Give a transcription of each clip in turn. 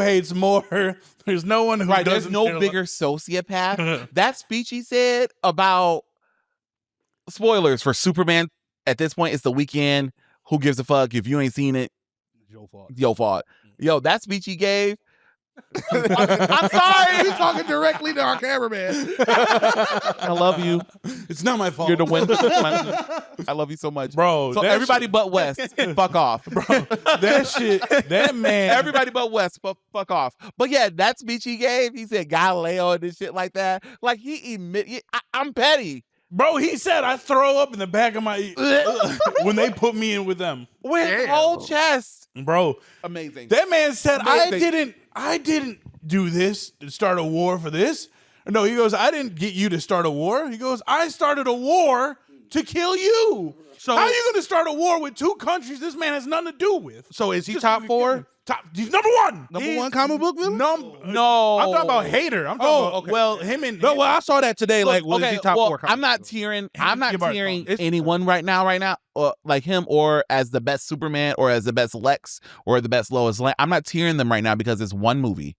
hates more. There's no one who Right, there's doesn't no care bigger sociopath. That speech he said about spoilers for Superman at this point is The Weeknd. Who gives a fuck if you ain't seen it? Your fault. Yo, that speech he gave. I'm sorry. He's talking directly to our cameraman. I love you. It's not my fault. You're the winner. I love you so much, bro. So everybody but West, fuck off, bro. That shit, that man. Everybody but West, fuck off. But yeah, that speech he gave, he said Galileo and shit like that. Like I'm petty. Bro, he said I throw up in the back of my when they put me in with them. With whole chest. Bro. Amazing. That man said, I didn't do this to start a war for this. No, he goes, I didn't get you to start a war. He goes, I started a war to kill you. So how are you going to start a war with two countries this man has nothing to do with? So is he top 4? He's number one. Number one comic book villain? No. I'm talking about hater. I'm talking about, okay. well, him and... No, well, I saw that today. Look, Is he top 4 comic I'm not tiering anyone right now, or like him, or as the best Superman, or as the best Lex, or the best Lois Lane. I'm not tiering them right now because it's one movie.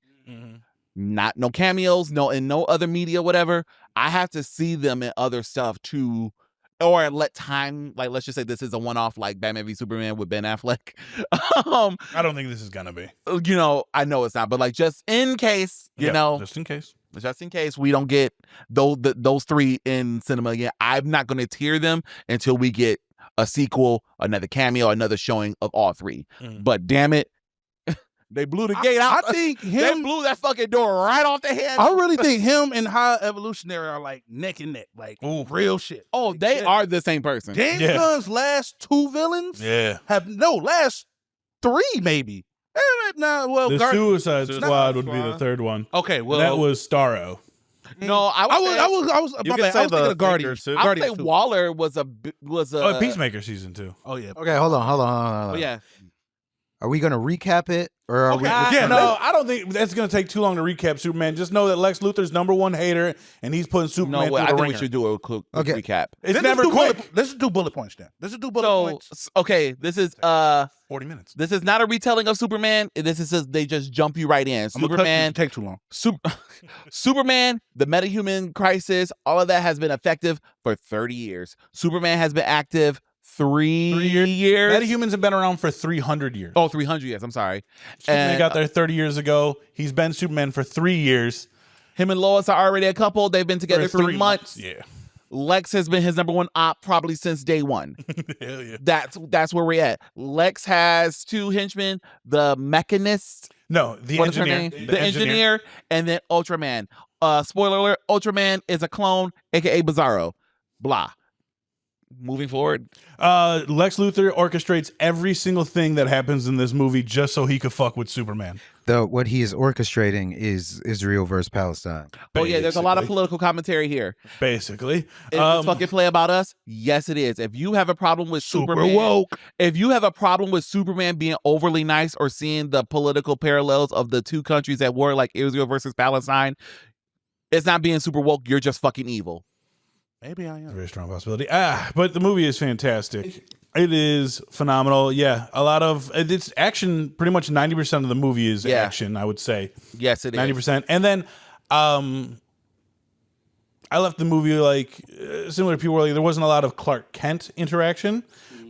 Not no cameos, in no other media, whatever. I have to see them in other stuff too. Or let time, like, let's just say this is a one-off, like Batman v Superman with Ben Affleck. I don't think this is gonna be. I know it's not, but like just in case, just in case we don't get those three in cinema again. I'm not going to tier them until we get a sequel, another cameo, another showing of all three. But damn it, they blew the gate out. I think they blew that fucking door right off the head. I really think him and High Evolutionary are like neck and neck, like real shit. Oh, they are the same person. James Gunn's last 2 villains last 3 maybe. The Suicide Squad would be the third one. Okay, well that was Starro. No, I was thinking of Guardians. I would say Waller was a Peacemaker season 2. Oh yeah. Okay, hold on. Oh, yeah. Are we gonna recap it, or are we? I don't think that's gonna take too long to recap Superman. Just know that Lex Luthor's number one hater, and he's putting Superman through the ringer. I think we should do a quick recap. It's never quick. Let's do bullet points then. Points. Okay, this is 40 minutes. This is not a retelling of Superman. This is they just jump you right in. Superman take too long. Superman, the metahuman crisis, all of that has been effective for 30 years. Superman has been active 3 years. Metahumans have been around for 300 years. Oh, 300 years. I'm sorry. Superman got there 30 years ago. He's been Superman for 3 years. Him and Lois are already a couple. They've been together 3 months. Yeah. Lex has been his number one op probably since day one. Hell yeah. That's where we're at. Lex has 2 henchmen, the Mechanist. No, the engineer. The engineer, and then Ultraman. Spoiler alert, Ultraman is a clone, aka Bizarro. Blah. Moving forward. Lex Luthor orchestrates every single thing that happens in this movie just so he could fuck with Superman. What he is orchestrating is Israel versus Palestine. Oh yeah, there's a lot of political commentary here. Basically. Is this fucking play about us? Yes, it is. If you have a problem with Superman, woke. If you have a problem with Superman being overly nice or seeing the political parallels of the 2 countries at war, like Israel versus Palestine, it's not being super woke. You're just fucking evil. Maybe I am. Very strong possibility. But the movie is fantastic. It is phenomenal. Yeah, it's action. Pretty much 90% of the movie is action, I would say. Yes, it 90%. And then I left the movie like similar to people were like, there wasn't a lot of Clark Kent interaction.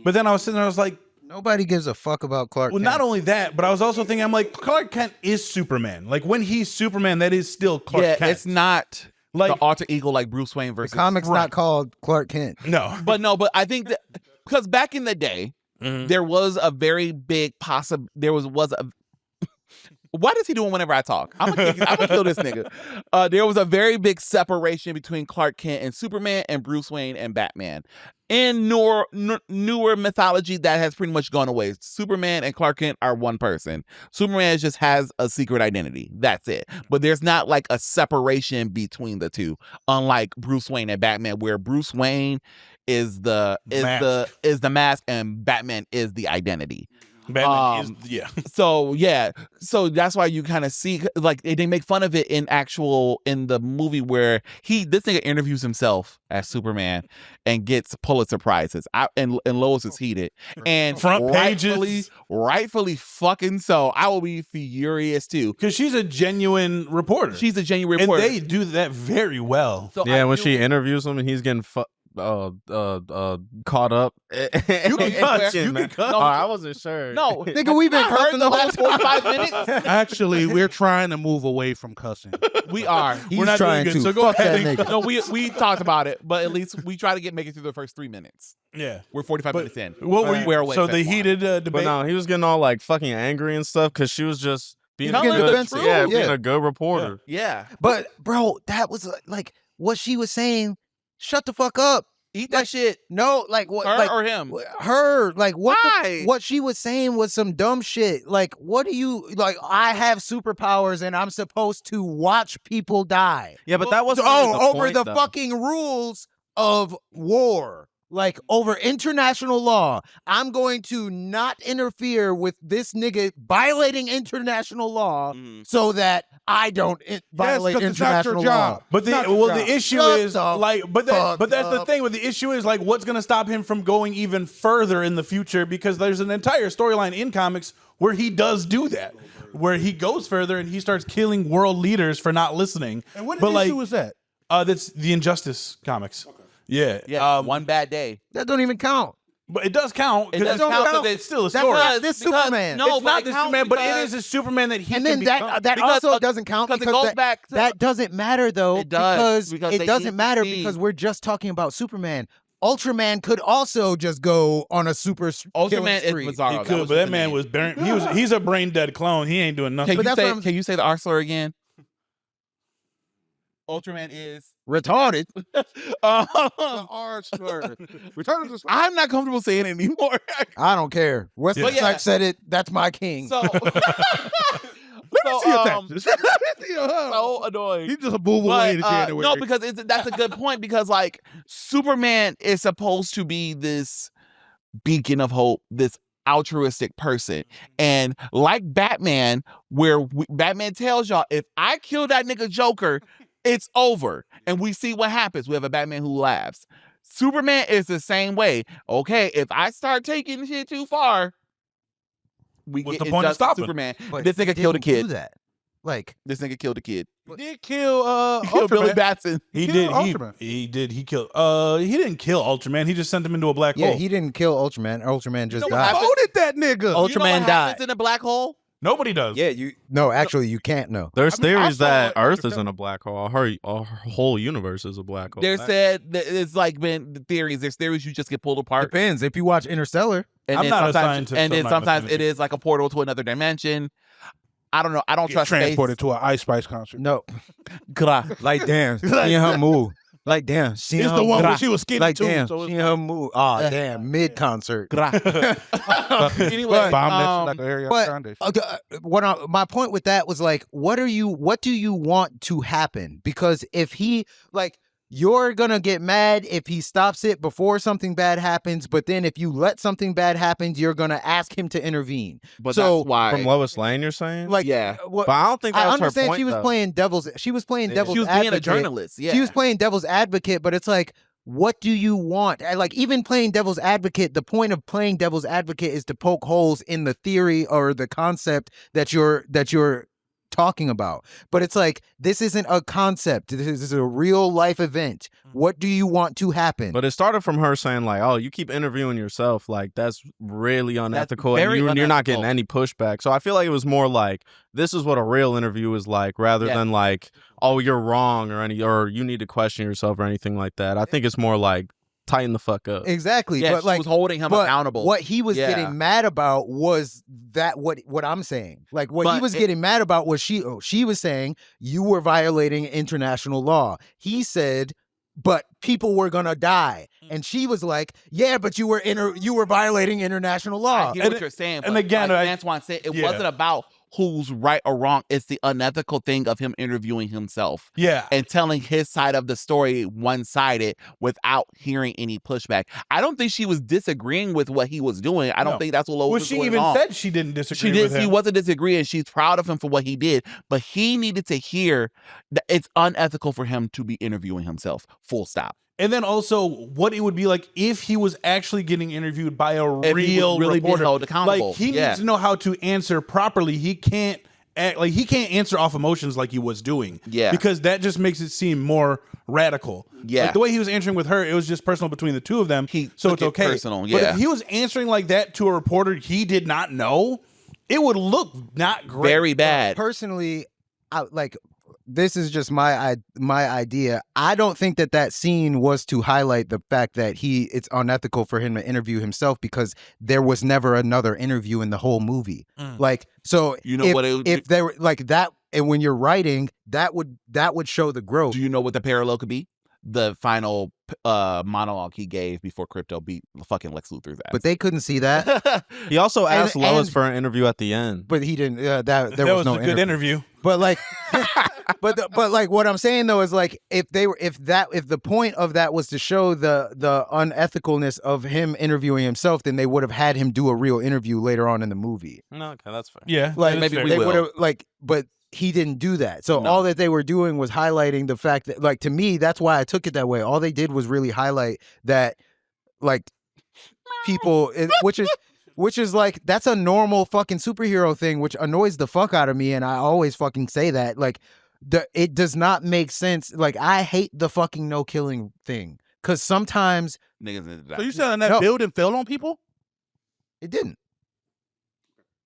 But then I was sitting there, I was like, nobody gives a fuck about Clark Kent. Well, not only that, but I was also thinking, I'm like, Clark Kent is Superman. Like when he's Superman, that is still Clark Kent. Yeah, it's not like the alter ego like Bruce Wayne versus the comic's not called Clark Kent. No. But I think that because back in the day, there was a very big what is he doing whenever I talk? I'm gonna kill this nigga. There was a very big separation between Clark Kent and Superman and Bruce Wayne and Batman. In newer mythology, that has pretty much gone away. Superman and Clark Kent are one person. Superman just has a secret identity. That's it. But there's not like a separation between the two, unlike Bruce Wayne and Batman, where Bruce Wayne is the mask and Batman is the identity. Batman is So that's why you kind of see like they make fun of it in the movie where this nigga interviews himself as Superman and gets Pulitzer prizes. And Lois is heated and front pages, rightfully fucking so. I will be furious too because she's a genuine reporter. She's a genuine reporter, and they do that very well. So when she interviews him and he's getting caught up. You can cut. No, I wasn't sure. No, nigga, we've been cussing the last 45 minutes. Actually, we're trying to move away from cussing. We are. We're not trying to. So go ahead. No, we talked about it, but at least we try to make it through the first 3 minutes. Yeah, we're 45 minutes in. What were you? So the heated debate. But no, he was getting all like fucking angry and stuff because she was just being being a good reporter. Yeah. But bro, that was like what she was saying. Shut the fuck up. Eat that shit. No, like what? Her like, or him? Her. Like what? Why? What she was saying was some dumb shit. Like, what do you like? I have superpowers and I'm supposed to watch people die. Yeah, but that wasn't over the fucking rules of war. Like over international law, I'm going to not interfere with this nigga violating international law so that I don't violate international law. But the issue is like, but that's the thing. With the issue is like, what's going to stop him from going even further in the future? Because there's an entire storyline in comics where he does do that, where he goes further and he starts killing world leaders for not listening. And what issue was that? That's the Injustice comics. Okay. Yeah. One bad day. That don't even count. But it does count. It does count. It's still a story. This Superman. No, it's not this Superman, but it is a Superman that he. And then that also doesn't count because it goes back. That doesn't matter though. It does because it doesn't matter because we're just talking about Superman. Ultraman could also just go on a super Ultraman is bizarre. He could, but that man was he's a brain dead clone. He ain't doing nothing. Can you say the R slur again? Ultraman is retarded. The R slur. I'm not comfortable saying it anymore. I don't care. Wesley Snipes said it. That's my king. So, so annoying. He's just a move away to January. No, because that's a good point. Because like Superman is supposed to be this beacon of hope, this altruistic person, and like Batman, where Batman tells y'all, if I kill that nigga Joker, it's over. And we see what happens. We have a Batman who laughs. Superman is the same way. Okay, if I start taking shit too far, what's the point of stopping? Superman. This nigga killed a kid. Do that. Like this nigga killed a kid. He did kill Billy Batson. He did. He did. He killed. He didn't kill Ultraman. He just sent him into a black hole. Yeah, he didn't kill Ultraman. Ultraman just died. Voted that nigga. Ultraman died in a black hole. Nobody does. Yeah, actually, you can't know. There's theories that Earth is in a black hole. Our whole universe is a black hole. There's it's like been theories. There's theories you just get pulled apart. Depends. If you watch Interstellar, I'm not a scientist. And then sometimes it is like a portal to another dimension. I don't know. I don't trust transported space. to an Ice Spice concert. No. Like damn, she in her move. Like damn, she it's the one where she was skinny like, too. Damn, so she in her move. Oh damn, mid concert. Anyway, my point with that was like, what do you want to happen? Because if he you're gonna get mad if he stops it before something bad happens, but then if you let something bad happen, you're gonna ask him to intervene. But that's why from Lois Lane, you're saying? Yeah. But I don't think that was her point. I understand she was playing devil's advocate. She was being a journalist. Yeah. She was playing devil's advocate, but it's like, what do you want? Like even playing devil's advocate, the point of playing devil's advocate is to poke holes in the theory or the concept that you're talking about. But it's like, this isn't a concept. This is a real life event. What do you want to happen? But it started from her saying like, oh, you keep interviewing yourself. Like that's really unethical. That's and you're not getting any pushback. So I feel like it was more like, this is what a real interview is like, rather than like, oh, you're wrong or you need to question yourself or anything like that. I think it's more like, tighten the fuck up. Exactly. Yeah, but like, was holding him accountable. What he was getting mad about was that what I'm saying. Like what he was getting mad about was she was saying you were violating international law. He said, but people were gonna die. And she was like, yeah, but you were violating international law. I hear what you're saying. And again, like Santwan said, it wasn't about who's right or wrong. It's the unethical thing of him interviewing himself. Yeah. And telling his side of the story one-sided without hearing any pushback. I don't think she was disagreeing with what he was doing. I don't think that's what Well, was she going even on. said she didn't disagree She did. with him. She wasn't disagreeing. She's proud of him for what he did, but he needed to hear that it's unethical for him to be interviewing himself. Full stop. And then also what it would be like if he was actually getting interviewed by a If he real was really being reporter. held accountable. Like he Yeah. needs to know how to answer properly. He can't act like he can't answer off emotions like he was doing. Yeah. Because that just makes it seem more radical. Yeah. Like the way he was answering with her, it was just personal between the two of them. He so took it's it okay. personal, But yeah. if he was answering like that to a reporter he did not know, it would look not great. Very bad. Personally, this is just my idea. I don't think that scene was to highlight the fact that it's unethical for him to interview himself because there was never another interview in the whole movie. Like, so You know if, what it would if there were like that, and when you're writing, that would show the growth. Do you know what the parallel could be? The final monologue he gave before Crypto beat fucking Lex Luthor's ass. But they couldn't see that. He also asked Lois and- for an interview at the end. But he didn't. There That was no a good interview. But like, but like what I'm saying though is like if the point of that was to show the unethicalness of him interviewing himself, then they would have had him do a real interview later on in the movie. No, okay, that's fair. Yeah. Like maybe fair. we they will. would have but he didn't do that. So No. all that they were doing was highlighting the fact that, like, to me, that's why I took it that way. All they did was really highlight that, like, people, which is like, that's a normal fucking superhero thing, which annoys the fuck out of me. And I always fucking say that. Like, it does not make sense. Like, I hate the fucking no killing thing. Because sometimes Niggas need to die. So you saying that No. building fell on people? it didn't.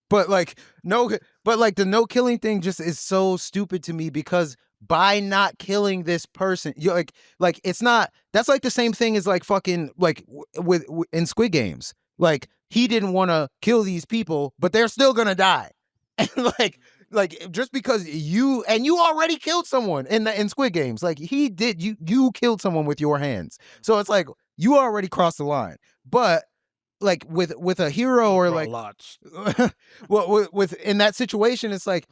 But like the no killing thing just is so stupid to me because by not killing this person, you're like it's not. That's like the same thing as like fucking like with in Squid Games. Like he didn't want to kill these people, but they're still gonna die. And like just because you already killed someone in Squid Games, like he did, you killed someone with your hands. So it's like you already crossed the line, but. Like with a hero or like lots. well with in that situation it's like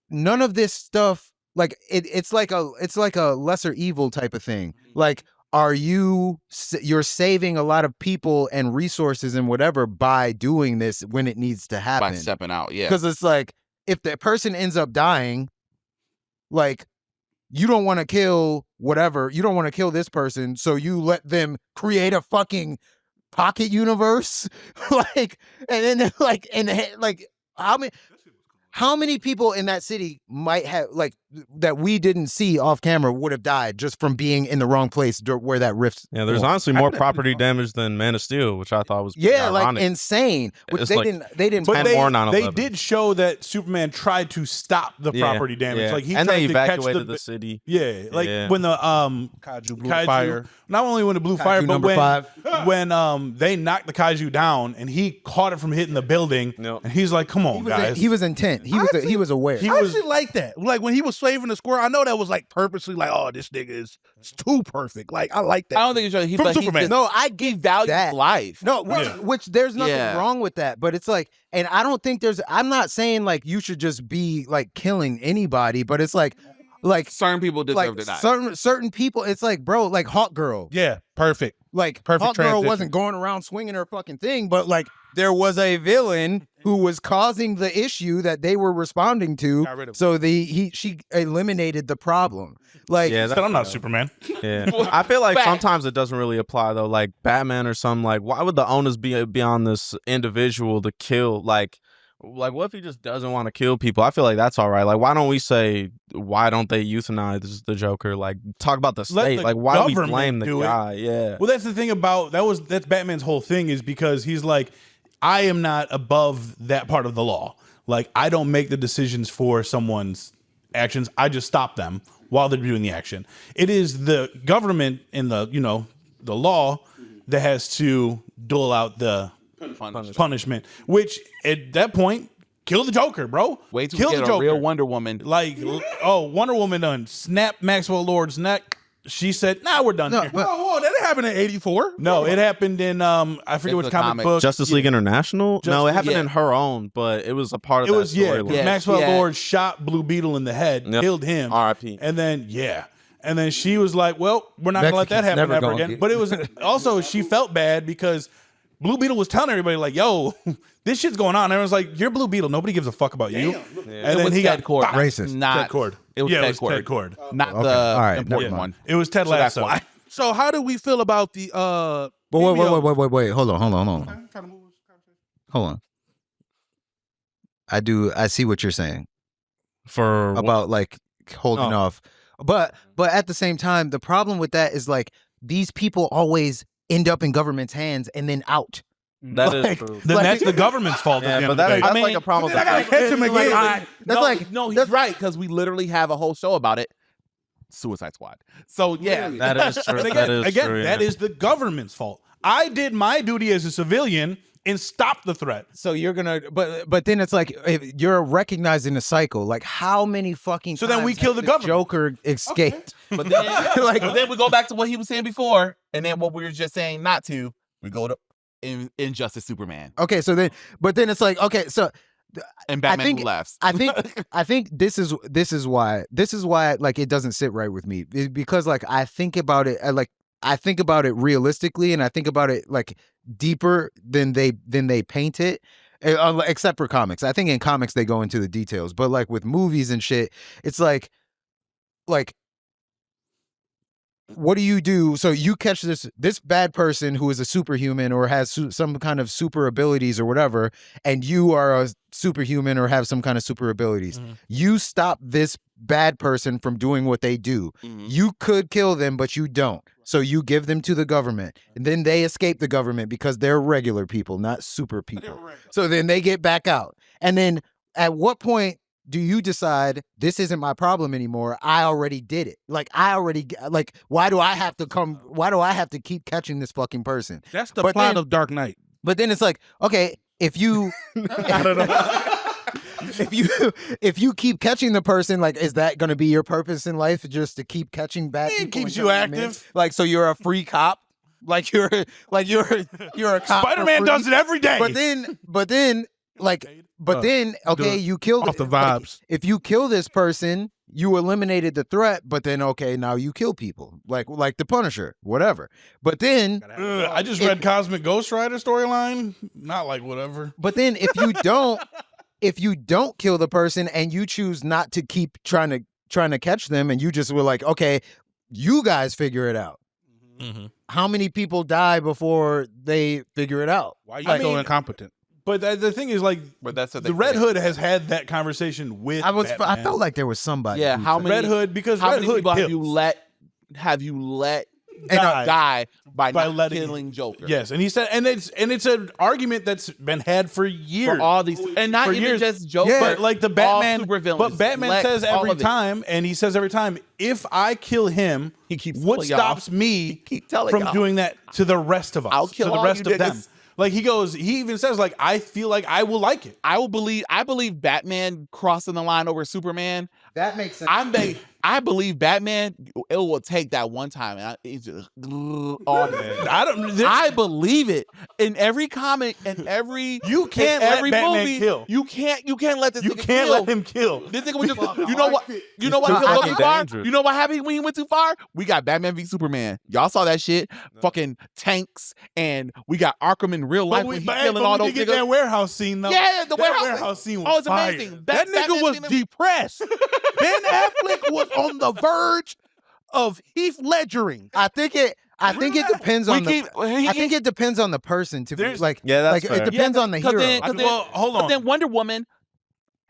none of this stuff like it's like a lesser evil type of thing. Like you're saving a lot of people and resources and whatever by doing this when it needs to happen. By stepping out, yeah. Because it's like if the person ends up dying, like you don't want to kill whatever, you don't want to kill this person, so you let them create a fucking pocket universe. Like, and then like how many people in that city might have like that we didn't see off camera would have died just from being in the wrong place where that rift. Yeah, there's honestly more property damage than Man of Steel, which I thought was like ironic. insane. Which It's they like didn't. But 10 they, more 9/11. they did show that Superman tried to stop the Yeah, property damage. yeah. Like he and tried they to catch evacuated the city. Yeah, like Yeah. when the Kaiju blew kaiju fire. Not only when it blew fire, but number 5. when they knocked the kaiju down and he caught it from hitting the building, Yep. and he's like, "Come on, guys." He was intent. He was aware. He I was- actually like that. Like when he was saving the squirrel, I know that was like purposely like, oh, this nigga is too perfect. Like I like that. I don't think it's From but Superman. He, No, I he values that. life. No, which there's nothing Yeah. wrong with that, but it's like, and I don't think I'm not saying like you should just be like killing anybody, but it's like Certain people deserve to die. certain people, it's like, bro, like Hawk Girl, Yeah, perfect. like Perfect Hawk Girl transition. wasn't going around swinging her fucking thing, but like there was a villain who was causing the issue that they were responding to, Got rid of so she eliminated the problem. Like, Yeah, said, "I'm not Superman." Yeah, I feel like Fact. sometimes it doesn't really apply though. Like Batman or something. Like, why would the onus be on this individual to kill? Like what if he just doesn't want to kill people? I feel like that's all right. Like, why don't we say why don't they euthanize the Joker? Like, talk about the Let state. the Like, why do we government blame the do it. guy? Yeah. Well, that's the thing about that's Batman's whole thing is because he's like, I am not above that part of the law. Like, I don't make the decisions for someone's actions. I just stop them while they're doing the action. It is the government and the law that has to dole out the punishment, which at that point, kill the Joker, bro. Wait till kill we the get a Joker. real Wonder Woman. Like, Wonder Woman done snap Maxwell Lord's neck. she said, "Nah, we're done." No, here." but- Whoa, that didn't happen in 84. No, it happened in I forget It's which a comic comic. book. Justice League International? No, it happened yeah. in her own, but it was a part of It that was story. because Yeah, Maxwell she had- Lord shot Blue Beetle in the head, Yep. killed him, R.I.P. and then she was like, "Well, we're not gonna let that Mexicans happen never ever gonna again." get- But it was also she felt bad because Blue Beetle was telling everybody like, "Yo, this shit's going on." Everyone's like, "You're Blue Beetle. Nobody gives a fuck about you." And It then was he Ted got Cord, Racist. not Ted Cord. It was Yeah, Ted it was Cord, Ted Cord. not Okay. the All right, important never one. It was Ted So that's Lasso. why. So how do we feel about the But wait, BBO? wait. Hold on. Hold on. I see what you're saying For about like holding off. But at the same time, the problem with that is like these people always end up in government's hands and then out. that is like- true. Then Like- that's the government's fault. Yeah, at the but end of the day. that's I like mean, a problem. I gotta catch him again. That's like no, he's that's- right because we literally have a whole show about it. Suicide Squad. So yeah, That is true. And That is again, true. that yeah. is the government's fault. I did my duty as a civilian and stopped the threat. So you're gonna, but then it's like if you're recognizing the cycle. Like how many fucking So then we times kill has the government. Joker escaped. but then but then we go back to what he was saying before, and then what we were just saying not to. We go to Injustice Superman Okay, so then, but then it's like okay, so and Batman think- Who Laughs. I think this is why like it doesn't sit right with me because like I think about it realistically and I think about it like deeper than they paint it. Except for comics. I think in comics they go into the details, but like with movies and shit, it's like what do you do? So you catch this bad person who is a superhuman or has some kind of super abilities or whatever, and you are a superhuman or have some kind of super abilities. Mhm. You stop this bad person from doing what they do. You could kill them, but you don't. So you give them to the government, and then they escape the government because they're regular people, not super people. So then they get back out, and then at what point do you decide this isn't my problem anymore? I already did it. Like why do I have to keep catching this fucking person? That's the But plot then- of Dark Knight. But then it's like, okay, if you I don't know. if you keep catching the person, like is that going to be your purpose in life just to keep catching bad It people? keeps and you turning them in? active. Like so you're a free cop? Like you're a cop. for Spider-Man free? does it every day. But then okay, you killed Off the like, vibes. if you kill this person, you eliminated the threat, but then okay, now you kill people. Like the Punisher, whatever. But then I just read Cosmic Ghost Rider storyline. Not like whatever. if you don't kill the person and you choose not to keep trying to catch them and you just were like, okay, you guys figure it out. How many people die before they figure it out? Why are you I so mean- incompetent? But the thing is, like, But that's what the Red Hood has had that conversation with. I Batman. felt like there was somebody. Yeah, who how said- many Red Hood because how Red many Hood people kills. have you let Die. die by not letting killing Joker? Yes, and he said, and it's an argument that's been had for years. For all these, and not For even years. just Joker, Yeah, But like the Batman, all supervillains. but Batman Let says all every of it. time, and he says every time, if I kill him, He keeps what telling y'all. stops me keep telling from y'all. doing that to the rest of us? I'll kill to the all rest you of them. niggas. Like he even says, like, I feel like I will like it. I believe Batman crossing the line over Superman. That makes sense. I believe Batman. It will take that one time, and it's just all day. I believe it in every comic and every You can't in let every Batman movie. kill. You can't let this. You nigga can't kill. let him kill. This nigga was just, you know what? You know what? too He went fucking too far. dangerous. You know what happened when he went too far? We got Batman v Superman. Y'all saw that shit. Fucking tanks, and we got Arkham in real life when he's killing all those did get niggas. that warehouse scene though. Yeah, the that warehouse scene was Oh, it's fire. amazing. That nigga Batman was scene of- depressed. Ben Affleck was on the verge of Heath Ledgering. I think it depends on I think it depends on the person to be There's- like Yeah, that's like fair. it depends on the hero. Well, hold on. But then Wonder Woman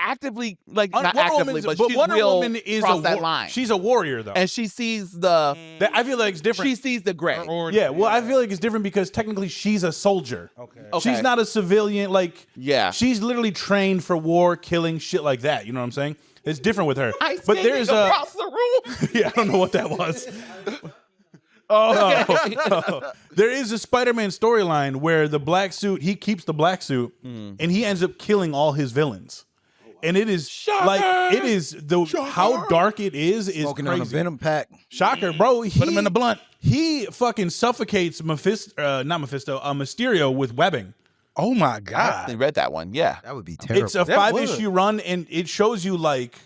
actively, like not Wonder actively, Woman's- but she Wonder will Woman is cross a that line. She's a warrior though. And she sees the I feel like it's different. she sees the gray. Yeah, well, I feel like it's different because technically she's a soldier. Okay. Okay. She's not a civilian. Like, Yeah. she's literally trained for war, killing shit like that. You know what I'm saying? It's different with her. Ice But skating there's across the room. yeah, I don't know what that was. Oh, there is a Spider-Man storyline where the black suit, he keeps the black suit, and he ends up killing all his villains. and it is like it is the how dark it is Smoking crazy. on a Venom pack. Shocker, bro. Put him in the blunt. He fucking suffocates Mysterio with webbing. Oh my I god. read that one. Yeah. That would be terrible. It's a That 5-issue run, and it shows you like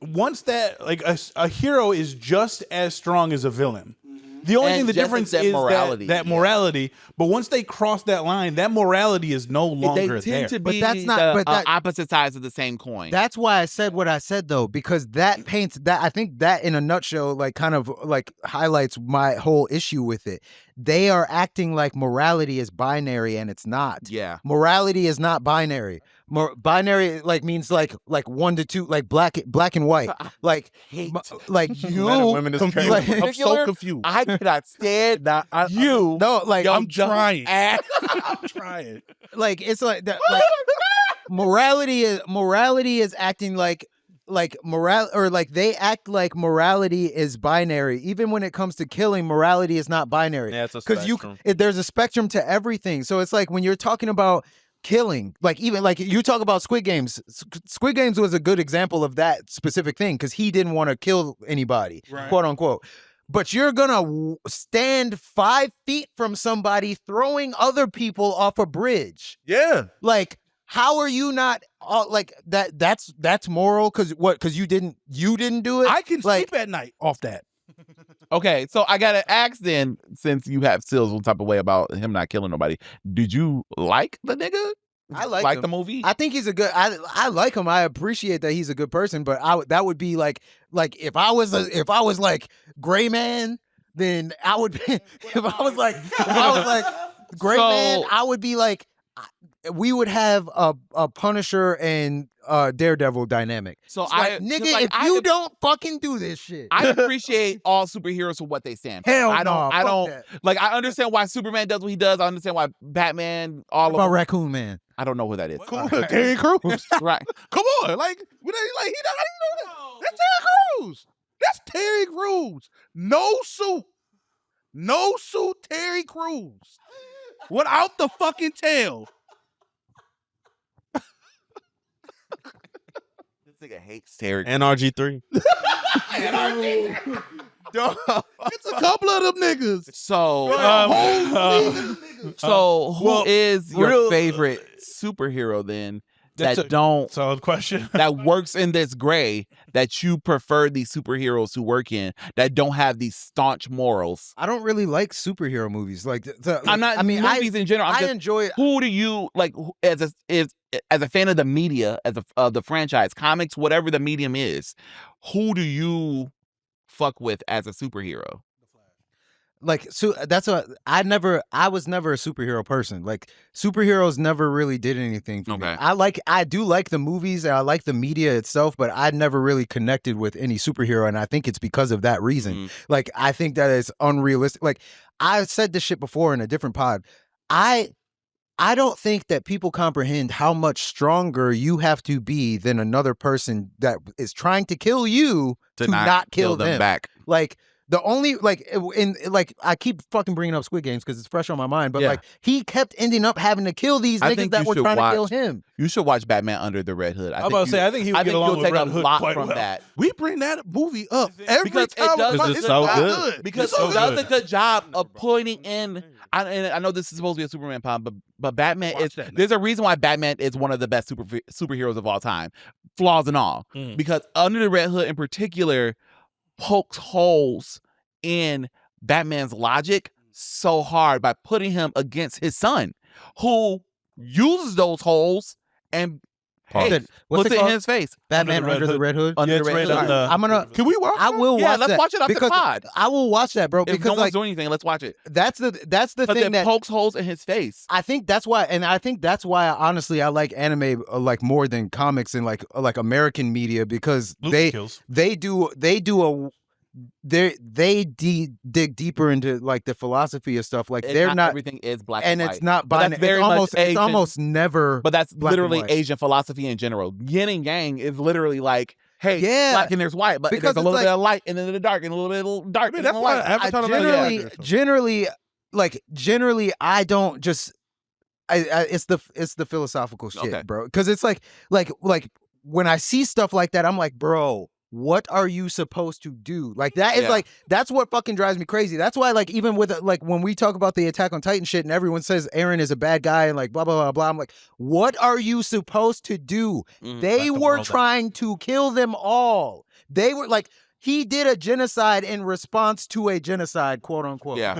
once that like a hero is just as strong as a villain. The only And thing the just difference that is morality, that morality. But once they cross that line, that morality is no longer They there. tend to But be that's not- the but that- opposite sides of the same coin. That's why I said what I said though, because that paints that. I think that in a nutshell, like kind of like highlights my whole issue with it. They are acting like morality is binary, and it's not. yeah. Morality is not binary. Binary like means like 1 to 2, like black and white. Like Hate. like Men and you. women is Confused. Like- I'm so Particular- confused. I cannot stand you. No, like Yo, I'm dumb trying. ass. I'm trying. like it's like that. Like, morality is acting like moral, or like they act like morality is binary. Even when it comes to killing, morality is not binary. Yeah, it's a Because spectrum. there's a spectrum to everything. So it's like when you're talking about killing, like even like you talk about Squid Games. Squid Games was a good example of that specific thing because he didn't want to kill anybody, Right. quote unquote. But you're gonna stand 5 feet from somebody throwing other people off a bridge. Yeah. Like, how are you not like that? That's moral because what? Because you didn't do it. I can Like- sleep at night off that. Okay, so I gotta ask then, since you have still some type of way about him not killing nobody, did you like the nigga? I like him. the movie. I think he's a good. I like him. I appreciate that he's a good person. But that would be like if I was like Gray Man, then I would. If I was like Gray Man, I would be like. We would have a Punisher and Daredevil dynamic. So It's like, nigga, if you don't fucking do this shit, I appreciate all superheroes for what they stand for. hell I don't. no, I fuck don't that. like. I understand why Superman does what he does. I understand why Batman. What All about of. Raccoon Man? I don't know who that is. Come on, Terry Crews. Right. Come on, like he don't know that. That's Terry Crews. That's Terry Crews. No suit, Terry Crews. Without the fucking tail. This nigga hates Terry. And RG3. It's a couple of them niggas. So, who well, is your real- favorite superhero then That's that a don't solid question. that works in this gray that you prefer these superheroes to work in that don't have these staunch morals? I don't really like superhero movies. Like, I'm not. I mean, movies in general. I'm I just, enjoy it. who do you like as a fan of the media, as of the franchise, comics, whatever the medium is? Who do you fuck with as a superhero? Like, so I was never a superhero person. Like, superheroes never really did anything for me. Okay. I do like the movies and I like the media itself, but I never really connected with any superhero, and I think it's because of that reason. Mm. Like, I think that is unrealistic. Like, I said this shit before in a different pod. I don't think that people comprehend how much stronger you have to be than another person that is trying to kill you to not kill them. back. Like, the only I keep fucking bringing up Squid Games because it's fresh on my mind, but Yeah. like he kept ending up having to kill these I niggas think that you were should trying to kill watch- him. You should watch Batman Under the Red Hood. I'm about to say, I think he would I get think along you'll with take a Red Hood lot quite from well. that. We bring that movie up every Because it time. does- Because it's so good. Because It's so it does good. a good job of pointing in. And I know this is supposed to be a Superman pod, but Batman Watch is. that, There's a reason why Batman is one of the best superheroes of all time, flaws and all. Mm. Because Under the Red Hood in particular pokes holes in Batman's logic so hard by putting him against his son, who uses those holes and What's it puts it in called? his face. Batman Under the Red Hood. Under Yeah, the it's Red right Hood. on the- I'm gonna. Can we watch? I will Yeah, watch let's that watch it after because pod. I will watch that, bro. If Because no one's like doing anything, let's watch it. that's the Because thing it that pokes holes in his face. I think that's why, and I think that's why honestly I like anime like more than comics and like American media because Luke kills. they dig deeper into like the philosophy of stuff. Like And they're not, everything is black and and it's white. not But that's binary. very It's much almost it's Asian. almost never. But that's black and literally white. Asian philosophy in general. Yin and yang is literally like, hey, Yeah. black and there's white, but Because there's a it's little like- bit of light and then the dark and a little bit of dark. I mean, and that's then why light. Avatar the Last generally, Airbender. generally, like generally, I don't just it's the philosophical shit, Okay. bro. Because it's like when I see stuff like that, I'm like, bro, what are you supposed to do? Like that is Yeah. like that's what fucking drives me crazy. That's why like even with like when we talk about the Attack on Titan shit and everyone says Eren is a bad guy and like blah blah blah blah, I'm like, what are you supposed to do? They were trying to kill them all. They were like. He did a genocide in response to a genocide, quote unquote. Yeah.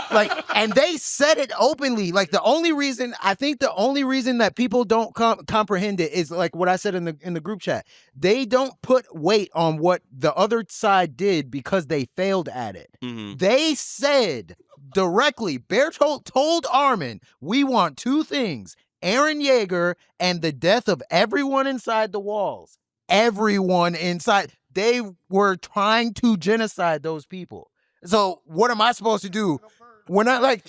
Like, and they said it openly. Like the only reason that people don't comprehend it is like what I said in the group chat. They don't put weight on what the other side did because they failed at it. They said directly, Bertolt told Armin, we want two things, Eren Yeager and the death of everyone inside the walls. Everyone inside. They were trying to genocide those people. So what am I supposed to do? What am I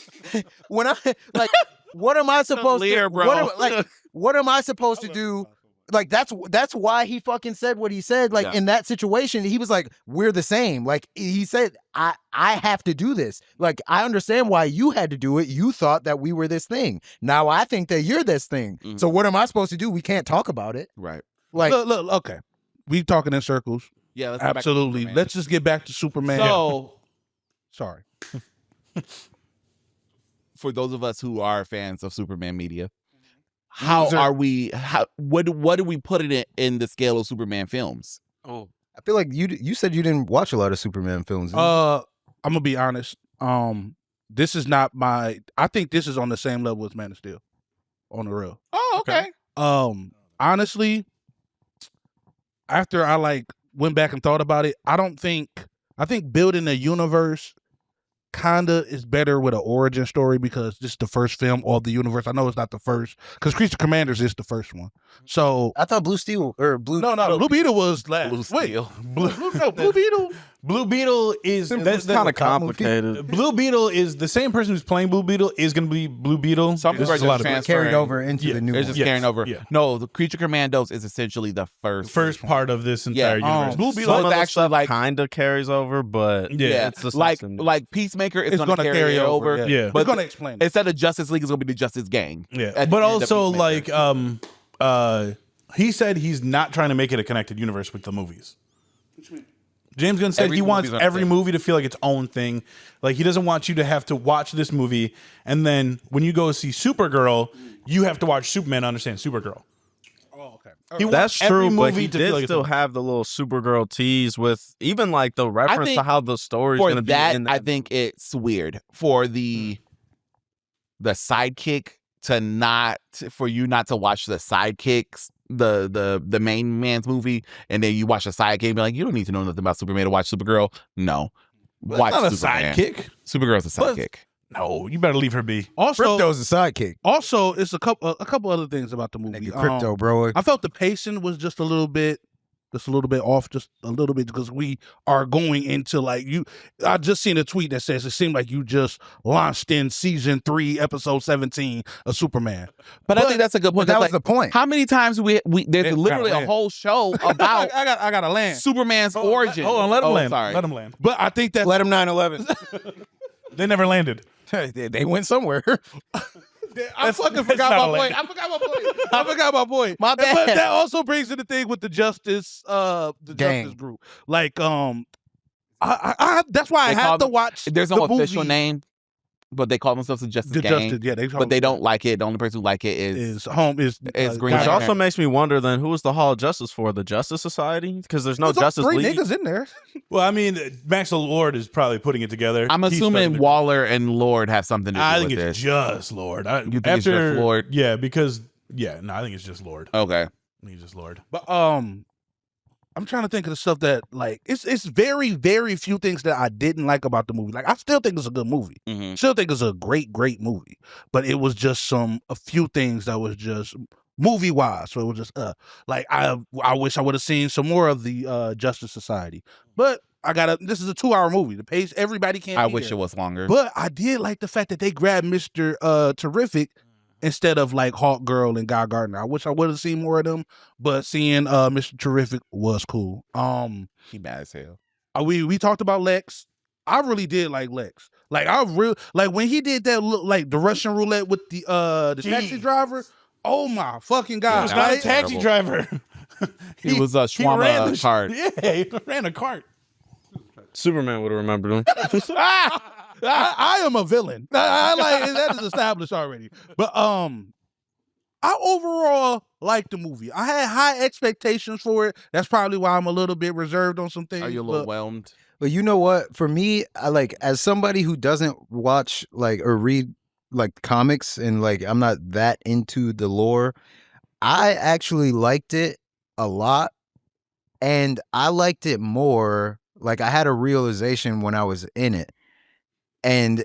supposed to bro. what am I supposed to do? Like that's why he fucking said what he said. Like in that situation, he was like, we're the same. Like he said, I have to do this. Like I understand why you had to do it. You thought that we were this thing. Now I think that you're this thing. So what am I supposed to do? We can't talk about it. Right. Like look, okay. We talking in circles. Yeah, let's go back to Absolutely. Superman. Let's just get back to Superman. So, Sorry. for those of us who are fans of Superman media, what do we put it in the scale of Superman films? I feel like you said you didn't watch a lot of Superman films. I'm gonna be honest. This is not my. I think this is on the same level as Man of Steel, on the real. Oh, okay. Honestly, after I like went back and thought about it, I think building a universe kinda is better with an origin story because this is the first film of the universe. I know it's not the first because Creature Commanders is the first one. So I thought Blue Steel or Blue. No, Blue Beetle was last. Blue Wait, Steel. Blue Beetle. Blue Beetle is It's kind of complicated. Blue Beetle is the same person who's playing Blue Beetle is going to be Blue Beetle. Some people There's are a lot just of transferring. Carried over into the new It's one. just Yes. carrying over. Yeah. No, the Creature Commandos is essentially the first part of this entire universe. Blue So Beetle it's it's actually actually like kind of carries over, but Yeah. it's the like Peacemaker is It's going to carry it over. Yeah. But it's gonna explain it. Instead of Justice League, it's going to be the Justice Gang. Yeah, At but the end of also Peacemaker. like he said he's not trying to make it a connected universe with the movies. James Gunn said Every he wants movie's every on- movie to feel like its own thing. Like he doesn't want you to have to watch this movie and then when you go see Supergirl, you have to watch Superman to understand Supergirl. Oh, okay. He That's wants every true, but movie he to feel did like its still own. have the little Supergirl tease with even like the reference to think how the story's for going to be that, in I think it's weird for the sidekick for you not to watch the sidekicks, the main man's movie, and then you watch the sidekick and be like, you don't need to know nothing about Superman to watch Supergirl. No, Well, watch that's not a Superman. sidekick. Supergirl's a Well, sidekick. No, you better leave her be. Also, Crypto's a sidekick. also, it's a couple other things about the movie. Nigga, Crypto, bro. I felt the pacing was just a little bit off, just a little bit, because we are going into like I just seen a tweet that says it seemed like you just launched in season 3, episode 17 of Superman. But I think that's a good point. That That's was the point. how many times we there's It literally gotta a whole show about I gotta land. Superman's origin. Hold on, let him Oh, land. Sorry. Let him land. But I think that Let him 9/11. They never landed. They went somewhere. I fucking that's forgot not my a point. land. I forgot my point. My bad. But that also brings in the thing with the Justice, Gang. Justice group. Like, I that's why I They call have to them- watch. There's the no official movie. name, but they call themselves the Justice The Gang. Justice, yeah, they call But they it- don't like it. The only person who like it is is home is It's Green Which Lantern. also makes me wonder then who was the Hall of Justice for? The Justice Society? Because there's no There's Justice 3 League. niggas in there. Well, I mean, Max Lord is probably putting it together. I'm He's assuming starting to- Waller and Lord have something to do I with think it's this. just Lord. You think it's just Lord? Yeah, because I think it's just Lord. Okay. I think it's just Lord. But I'm trying to think of the stuff that like it's very, very few things that I didn't like about the movie. Like I still think it's a good movie. Mm-hmm. Still think it's a great movie. But it was just a few things that was just movie wise. So it was just like I wish I would have seen some more of the Justice Society. But this is a 2-hour movie. The pace, everybody can't I be wish there. it was longer. But I did like the fact that they grabbed Mr. Terrific instead of like Hawk Girl and Guy Gardner. I wish I would have seen more of them, but seeing Mr. Terrific was cool. He mad as hell. We talked about Lex. I really did like Lex. Like I real like when he did that look like the Russian roulette with the taxi Jeez. driver. Oh my fucking He god! was that not a was taxi terrible. driver. He was a he ran Schwammer the cart. Yeah, he ran a cart. Superman would have remembered him. I am a villain. I like that is established already. But I overall liked the movie. I had high expectations for it. That's probably why I'm a little bit reserved on some things. Are you a but little whelmed? But you know what? For me, I like as somebody who doesn't watch like or read like comics and like I'm not that into the lore, I actually liked it a lot. And I liked it more. Like I had a realization when I was in it. And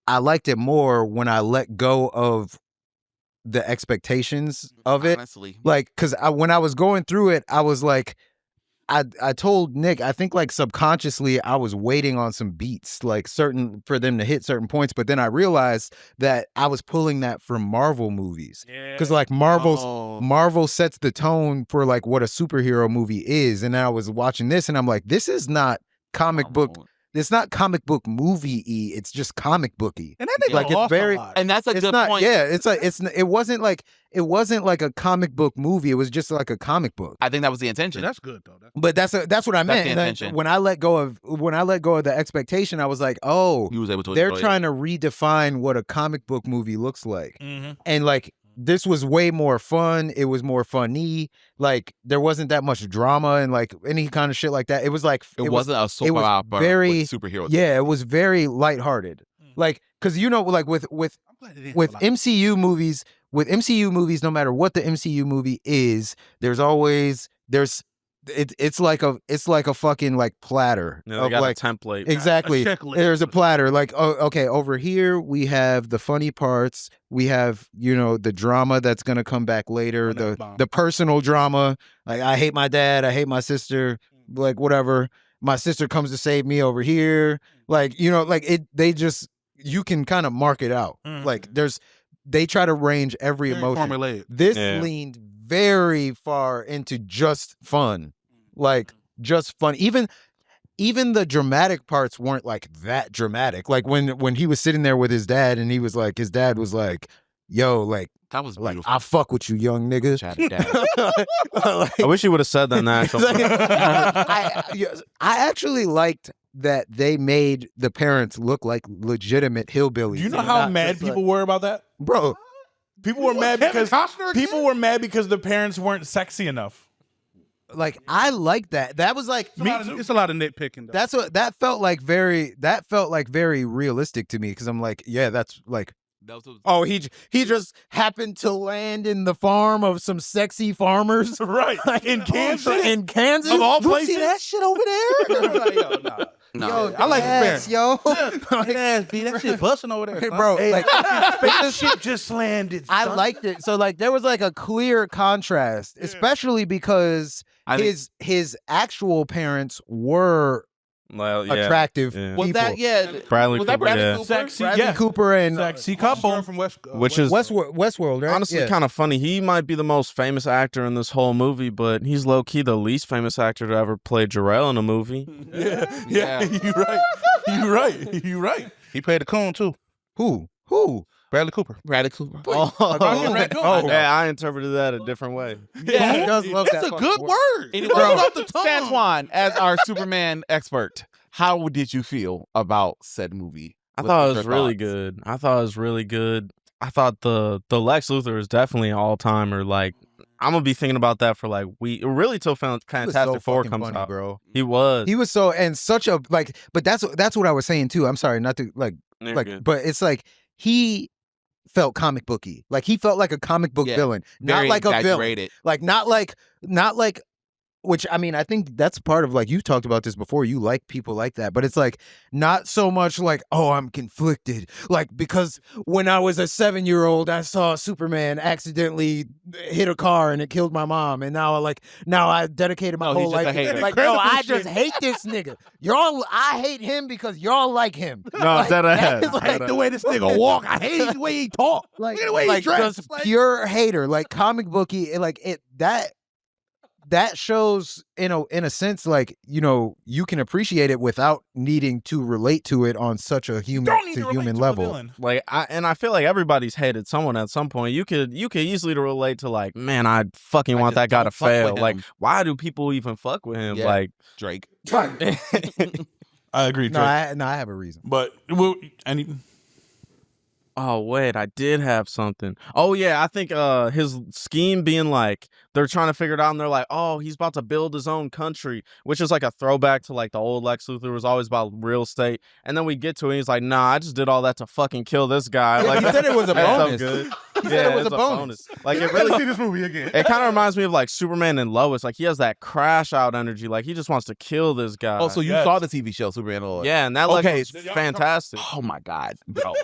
I liked it more when I let go of the expectations of it. Honestly. Like, cause when I was going through it, I was like, I told Nick, I think like subconsciously I was waiting on some beats, like certain for them to hit certain points. But then I realized that I was pulling that from Marvel movies. Cause like Marvel sets the tone for like what a superhero movie is. And I was watching this and I'm like, this is not comic book. It's not comic book movie-y. It's just comic booky. and that nigga Like, it's lost very- a lot. And that's a It's good not, point. yeah. It's like it wasn't like a comic book movie. It was just like a comic book. I think that was the intention. That's good though. But that's what I That's meant. the And intention. when I let go of the expectation, I was like, oh, He was able to they're enjoy it. trying to redefine what a comic book movie looks like. Mm-hmm. And like this was way more fun. It was more funny. Like there wasn't that much drama and like any kind of shit like that. It was like It wasn't a soap it was opera very- with superheroes. yeah, it was very lighthearted. Like because you know like with I'm glad it didn't with have a lot. MCU movies, no matter what the MCU movie is, it's like a fucking like platter Yeah, they of got like a template. exactly. checklist. There's a platter like oh okay over here we have the funny parts, we have the drama that's gonna come back later, Oh, that's bomb. the personal drama like I hate my dad, I hate my sister, like whatever. My sister comes to save me over here, like like it. They just you can kind of mark it out. Mhm. Like they try to range every Very emotion. formulaic. This Yeah. leaned very far into just fun, like just fun. Even the dramatic parts weren't like that dramatic. Like when he was sitting there with his dad, and his dad was like, "Yo, like That was beautiful. I fuck with you, young nigga." Chatted down. Like- I wish he would have said that in the actual. I actually liked that they made the parents look like legitimate hillbillies. Do you know and how not mad just like- people were about that? bro? People were mad Kevin because Costner again? people were mad because the parents weren't sexy enough. Like I like that. That was like It's a lot of nitpicking though. that felt like very realistic to me because I'm like, yeah, that's like, That was oh, he just happened to land in the farm of some sexy farmers, Right. In Kansas. in Kansas. Of all You places? see that shit over there? no. Yo, I like the yes, yo. that shit busting over there, son. Bro, like Spaceship just landed. I son. liked it. So like there was like a clear contrast, especially because I think- his actual parents were Well, yeah. attractive Yeah. people. Was that Bradley Was that Cooper, Bradley yeah. Cooper? Sexy, Bradley yeah. Cooper and Sexy Couple couple. from West, Which is- Westworld, right? Honestly, Yeah. kind of funny. He might be the most famous actor in this whole movie, but he's low key the least famous actor to ever play Jarrell in a movie. Yeah, Yeah. you're right. You're right. You're right. He played the coon too. Who? Bradley Cooper. Bradley Cooper. Oh, Oh. yeah, I interpreted that a different way. Yeah, he does love That's that a good fucking word. Anyway, Roll off the tongue. Santwan, as our Superman expert, how did you feel about said movie? I What thought it your was really thoughts? good. I thought the Lex Luthor is definitely an all timer. Like I'm gonna be thinking about that for like really till He was Fantastic so Four fucking comes funny, out. bro. He was. He was so and such a like, but that's what I was saying too. I'm sorry, not to like, You're good. but it's like he felt comic booky. Like he felt like a comic book Yeah, villain, not Very like a villain. exaggerated. Like not like. Which I mean, I think that's part of like you talked about this before. You like people like that, but it's like not so much like, oh, I'm conflicted. Like because when I was a 7-year-old, I saw Superman accidentally hit a car and it killed my mom, and now I dedicated my No, he's whole just a life. hater. Like no, I just hate this nigga. I hate him because y'all like him. No, Like, dead ass. that is like The way this nigga walk, I hate the way he talk. like, Look at the way he like dressed. just Like- pure hater, like comic booky, like it that shows in a sense, like, you know, you can appreciate it without needing to relate to it on such a human Don't need to to relate human to a level. villain. Like I feel like everybody's hated someone at some point. You could easily relate to like, man, I fucking want just that guy to don't fuck with fail. Like, him. why do people even fuck with him? Yeah. Like, Drake. I agree, No, Drake. I have a reason. But oh wait, I did have something. Oh yeah, I think his scheme being like they're trying to figure it out and they're like, oh, he's about to build his own country, which is like a throwback to like the old Lex Luthor was always about real estate. And then we get to it and he's like, nah, I just did all that to fucking kill this guy. Like He said it was a that's bonus. So good. He said it was it's a bonus. Like it really see this movie again. it kind of reminds me of like Superman and Lois. Like he has that crash out energy. Like he just wants to kill this guy. Oh, so you Yes. saw the TV show Superman and Lois? yeah, and that Okay, Lex was fantastic. Oh my God, bro.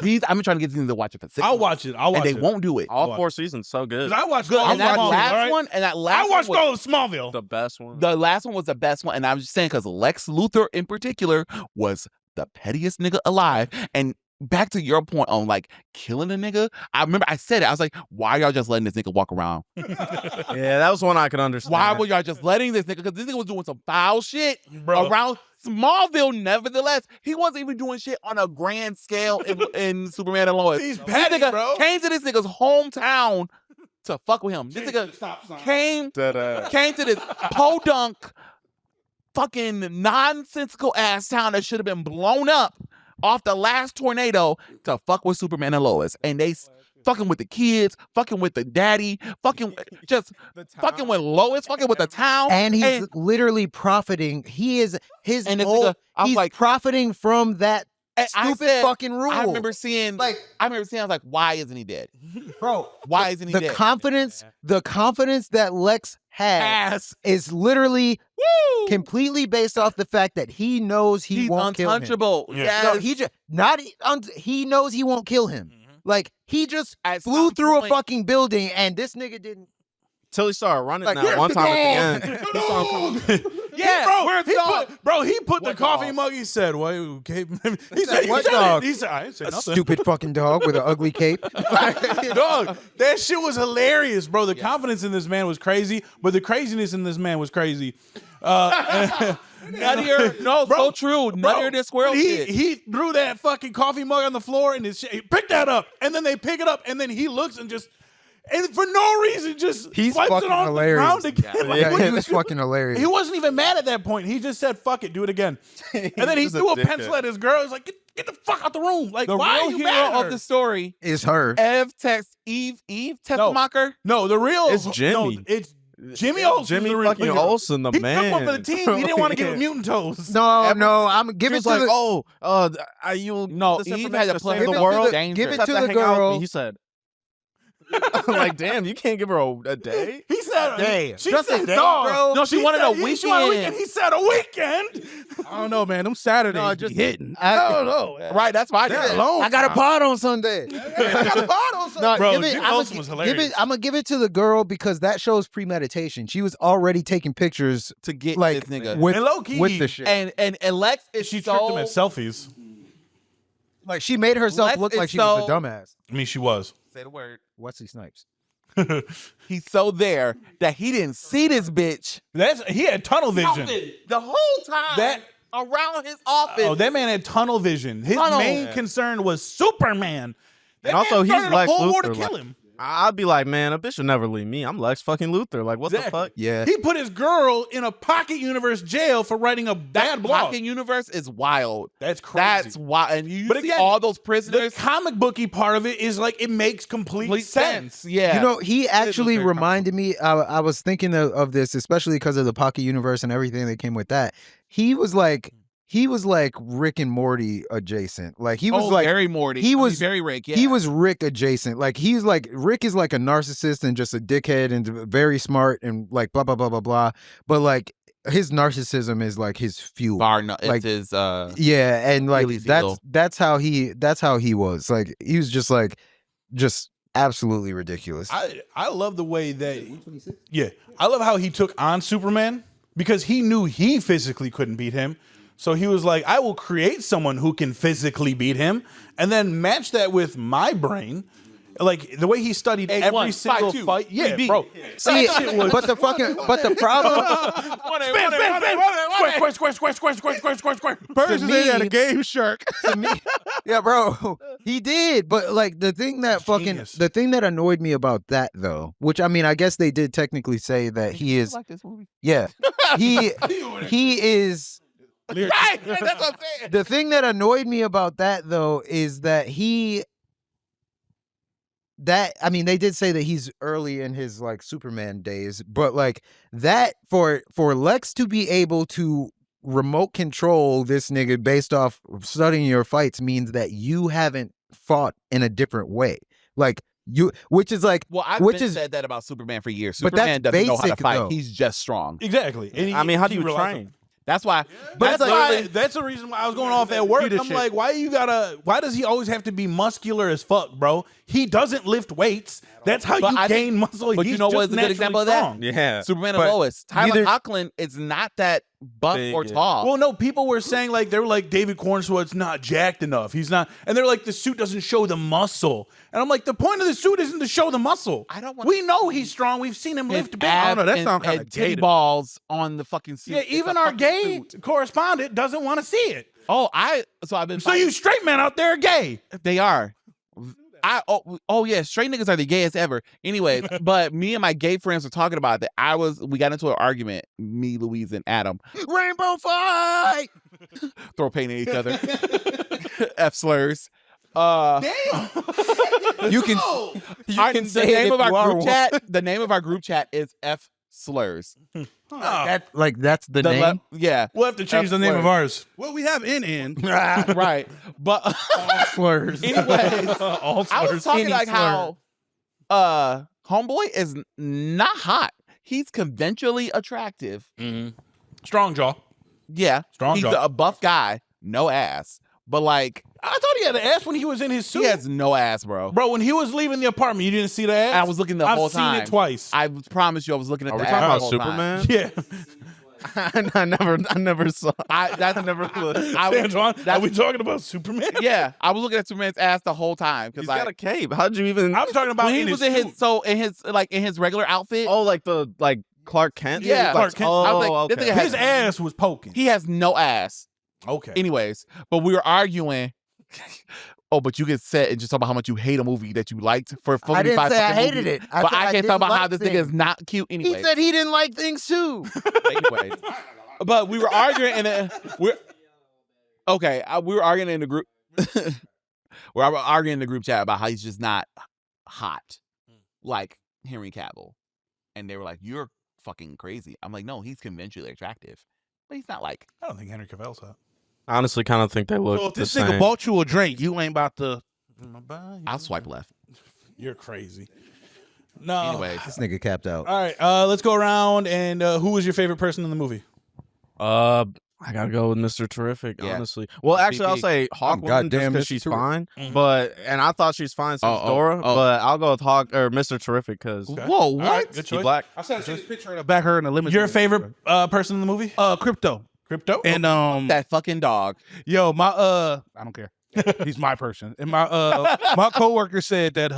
These I've been trying to get these to watch it for 6 I'll months, watch it. I'll watch and they it. won't do it. All 4 seasons so good. 'Cause I watched Good. all And that of Smallville, last all right? one, and that I last watched one was, all of Smallville. The best one. the last one was the best one, and I'm just saying because Lex Luthor in particular was the pettiest nigga alive. And back to your point on like killing a nigga, I remember I said it. I was like, why y'all just letting this nigga walk around? Yeah, that was one I could understand. Why were y'all just letting this nigga? Because this nigga was doing some foul shit Bro. around Smallville. Nevertheless, he wasn't even doing shit on a grand scale in Superman and Lois. He's This petty, nigga bro. came to this nigga's hometown to fuck with him. This nigga Stop sign. came Deadass. to this podunk, fucking nonsensical ass town that should have been blown up off the last tornado to fuck with Superman and Lois, and they fucking with the kids, fucking with the daddy, fucking just fucking with Lois, fucking with the town, And he's literally profiting. He is his And this whole, nigga, I was he's like- profiting from that and I stupid said- fucking rule. I remember seeing, like, I was like, why isn't he dead? bro, Why isn't he the dead? confidence that Lex has Ass. is literally Woo! completely based off the fact that he knows he He's won't kill him. untouchable. Yeah. Yes. No, he just he knows he won't kill him. Like he just At flew some through a point- fucking building, and this nigga didn't. Till he started running Like, that yeah, one time yeah. at the end. He saw him Yeah, bro, where's he dog? put the coffee mug. He said, "Why you gave him?" He said, What he said dog? It. He said, "I didn't say A nothing." stupid fucking dog with an ugly cape. Dog, that shit was hilarious, bro. The confidence in this man was crazy, but the craziness in this man was crazy. Nuttier, no, Bro, so true. Nuttier than squirrel shit. He threw that fucking coffee mug on the floor and he picked that up, and then they pick it up, and then he looks and just, and for no reason, just He's swipes fucking it off hilarious. the ground again. Like, Yeah, what he you was do? fucking hilarious. He wasn't even mad at that point. He just said, "Fuck it, do it again." And then he just a threw a dickhead. pencil at his girl. He's like, "Get the fuck out the room!" Like, The why are real you hero mad at of her? the story, Is her. Eve Tessemacher. No, the real It's Jimmy. No, it's Jimmy Olsen. Jimmy the real fucking hero. Olsen, the He man. took one for the team. He didn't want to give him mutant toes. No, I'm He give it was to like, the oh, you No, this Eve information had a to plan save for the the world. danger. give it Just to have the hang out with me. girl. He said, I'm like, damn, you can't give her a day. He said, Day. She Just a said, day, dog. bro. No, she wanted a weekend. She wanted a weekend. He said a weekend. I don't know, man. Them Saturdays No, be just- hitting. I- I don't know. man. Right, that's why I They're did. alone. I got a pod on Sunday. I got a bottle. No, Bro, give it, Jimmy I'm Olsen was hilarious. I'm gonna give it to the girl because that shows premeditation. She was already taking pictures To get like this nigga. with And low-key, with the shit. And Lex is She so tricked him at selfies. Like she made herself Lex look is like she was a so- dumbass. I mean, she was. say the word. Wesley Snipes. He's so there that he didn't see this bitch He had tunnel vision. the whole time That- around his office. Oh, that man had tunnel vision. His Tunnel. main concern was Superman. That And also, man he's started a Lex whole war to Luthor, kill like- him. I'd be like, man, a bitch should never leave me. I'm Lex fucking Luthor. Like, what the Exactly. fuck? Yeah. He put his girl in a pocket universe jail for writing a that bad blog. fucking universe is wild. That's crazy. That's why. And you But see again, all those the prisoners. comic booky part of it is like it makes complete sense. Yeah. You know, he actually very reminded me. I was thinking of this, especially because of the Pocket Universe and everything that came with that. He was like Rick and Morty adjacent. Like he was like very Morty. he was- very Rick. Yeah. he was Rick adjacent. Like he's like Rick is like a narcissist and just a dickhead and very smart and like blah blah blah blah blah. But like his narcissism is like his fuel. Barna. It's like- his. Yeah, and like Achilles heel. that's how he was. Like he was just absolutely ridiculous. I love the way that I love how he took on Superman because he knew he physically couldn't beat him. So he was like, I will create someone who can physically beat him and then match that with my brain Like the way he studied Egg every one, single fight two, fight. Yeah, beat. bro. See, That shit was. but the problem Square. Person me- said he had a game shark. to me, yeah, bro, he did. But like the thing that Genius. the thing that annoyed me about that though, which I mean, I guess they did technically say that he is, like this movie. yeah, he is. Right, that's what I'm saying. The thing that annoyed me about that though is that I mean they did say that he's early in his like Superman days, but like that for Lex to be able to remote control this nigga based off studying your fights means that you haven't fought in a different way. Like you, which is like, Well, I've which been is said that about Superman for years. But that's Superman doesn't know how to basic, fight. though. He's just strong. Exactly. And I mean, how do he you realized train? That's why. But That's that's that's the reason why I was going off at work. I'm Leadership. like, why does he always have to be muscular as fuck, bro? He doesn't lift weights. That's how But you I think- gain muscle. but He's you know just what's a good naturally example of that? strong. Yeah. Superman But and Lois. Tyler neither- Hoechlin is not that buff Big, or yeah. tall. Well, no, people were saying like they were like David Cornswell's not jacked enough. He's not, and they're like the suit doesn't show the muscle. And I'm like, the point of the suit isn't to show the muscle. I don't want. We know he's strong. We've seen him lift big. I don't know, that and- sound kinda and titty gay to me. balls on the fucking suit. Yeah, It's even a our fucking gay suit. correspondent doesn't want to see it. Oh, I've been. So you straight men out there are gay. They are. Oh yeah, straight niggas are the gayest ever. Anyway, but me and my gay friends were talking about that. We got into an argument, me, Louise, and Adam. rainbow fight. Throw paint at each other. F slurs. Damn. You can The say it name if of our you are group one. chat. The name of our group chat is F slurs. That's the name. Yeah, We'll have to change the name of ours. Well, we have NN. right. But Slurs. anyways, All I was talking Any like slur. how homeboy is not hot. He's conventionally attractive. Strong jaw. Yeah, Strong he's jaw. a buff guy, no ass. But like, I thought he had an ass when he was in his suit. he has no ass, bro. Bro, when he was leaving the apartment, you didn't see the ass? I was looking the I've whole seen time. it twice. I promise you, I was looking at Are the we ass talking the about whole time. Superman? Yeah. I never saw. I never looked. I was, Antoine, are that's- we talking about Superman? yeah, I was looking at Superman's ass the whole time He's because got a cape. How'd you even? I'm talking about when he in was his in suit. in his regular outfit. Oh, like Clark Kent. Yeah, Clark Kent. Oh, I was like, this okay. nigga has- His ass was poking. He has no ass. Okay. Anyways, but we were arguing. Oh, but you get set and just talk about how much you hate a movie that you liked for 45 I didn't say I fucking hated movies. it. But said I can't didn't talk about how like this things. nigga is not cute anyway. He said he didn't like things too. Anyways. But we were arguing and then we were arguing in the group. We're arguing in the group chat about how he's just not hot like Henry Cavill. And they were like, "You're fucking crazy." I'm like, "No, he's conventionally attractive. But he's not like." I don't think Henry Cavill's hot. I honestly kind of think they look So if the this same. nigga bought you a drink, you ain't about to. I'll swipe left. You're crazy. No. Anyways. This nigga capped out. All right. Let's go around and who was your favorite person in the movie? I gotta go with Mr. Terrific, Yeah. honestly. Well, actually, I'll MVP. say Hawkwoman just goddamn because Mr. she's Terrific. fine. Mhm. But I thought she's fine since Oh, Dora. oh. But I'll go with Mr. Terrific because Okay. Whoa, All what? right, good he's choice. black. I saw this picture of the back her in the limousine. Your favorite person in the movie? Crypto. Crypto? And That fucking dog. yo, my I don't care. He's my person. And my my coworker said that